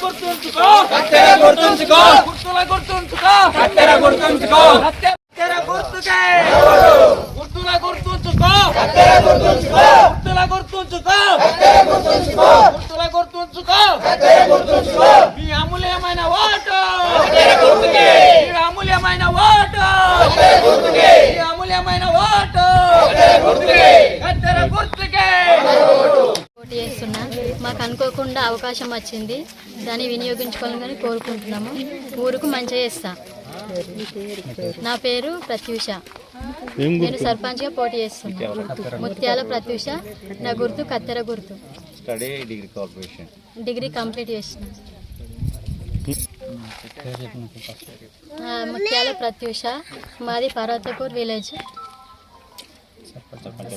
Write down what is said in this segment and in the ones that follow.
గుర్తుంచుకో గుర్తుల గుర్తుంచుకో గుర్తుకే గుర్తుల గుర్తుంచుకో మీ అమూల్యమైన ఓటు పోటీ చేస్తున్నా. మాకు అనుకోకుండా అవకాశం వచ్చింది, దాన్ని వినియోగించుకోవాలని కోరుకుంటున్నాము. ఊరుకు మంచిగా చేస్తా. నా పేరు ప్రత్యూష, నేను సర్పంచ్గా పోటీ చేస్తున్నా. ముత్యాల ప్రత్యూష, నా గుర్తు కత్తెర గుర్తు. డిగ్రీ కంప్లీట్ చేసిన. ముత్యాల ప్రత్యూష, మాది పర్వతపూర్ విలేజ్.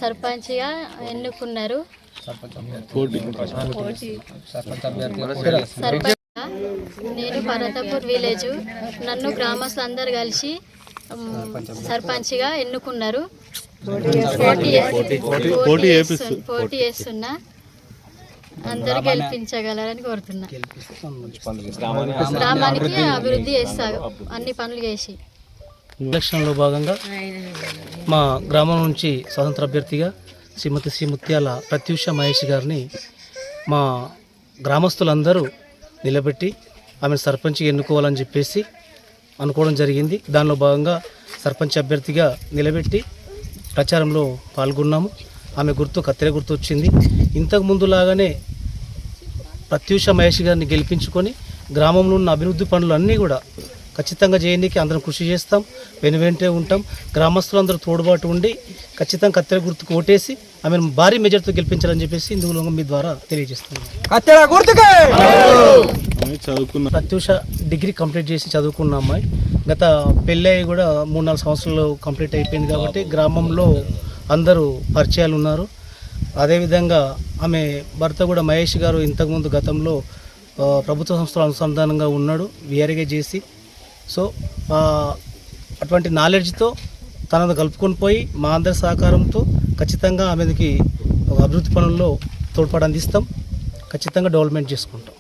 సర్పంచ్గా ఎన్నుకున్నారు. సర్పంచ్గా నేను పర్వతపూర్ విలేజ్, నన్ను గ్రామస్తులందరూ కలిసి సర్పంచ్గా ఎన్నుకున్నారు. పోటీ చేస్తున్నా. అందరూ గెలిపించగలరని కోరుతున్నా. గ్రామానికి అభివృద్ధి చేస్తా, అన్ని పనులు చేసి. ఎలక్షన్లో భాగంగా మా గ్రామం నుంచి స్వతంత్ర అభ్యర్థిగా శ్రీమతి శ్రీ ముత్యాల ప్రత్యూష మహేష్ గారిని మా గ్రామస్తులందరూ నిలబెట్టి ఆమెను సర్పంచ్గా ఎన్నుకోవాలని చెప్పేసి అనుకోవడం జరిగింది. దానిలో భాగంగా సర్పంచ్ అభ్యర్థిగా నిలబెట్టి ప్రచారంలో పాల్గొన్నాము. ఆమె గుర్తు కత్తెర గుర్తు వచ్చింది. ఇంతకు ముందులాగానే ప్రత్యూష మహేష్ గారిని గెలిపించుకొని గ్రామంలో ఉన్న అభివృద్ధి పనులు అన్నీ కూడా ఖచ్చితంగా చేయడానికి అందరం కృషి చేస్తాం, వెనువెంటే ఉంటాం. గ్రామస్తులందరూ తోడుబాటు ఉండి ఖచ్చితంగా కత్తెర గుర్తుకు ఓటేసి ఆమెను భారీ మెజార్టీతో గెలిపించాలని చెప్పేసి ఇందులో మీ ద్వారా తెలియజేస్తున్నాం. ప్రత్యూష డిగ్రీ కంప్లీట్ చేసి చదువుకున్న అమ్మాయి. గత పెళ్ళి కూడా 3-4 సంవత్సరాలు కంప్లీట్ అయిపోయింది కాబట్టి గ్రామంలో అందరూ పరిచయాలు ఉన్నారు. అదేవిధంగా ఆమె భర్త కూడా మహేష్ గారు ఇంతకుముందు గతంలో ప్రభుత్వ సంస్థల అనుసంధానంగా ఉన్నాడు, వీఆర్ఏ చేసి. సో అటువంటి నాలెడ్జ్తో తనను కలుపుకొని పోయి మా అందరి సహకారంతో ఖచ్చితంగా ఆమెకి అభివృద్ధి పనుల్లో తోడ్పాటు అందిస్తాం. ఖచ్చితంగా డెవలప్మెంట్ చేసుకుంటాం.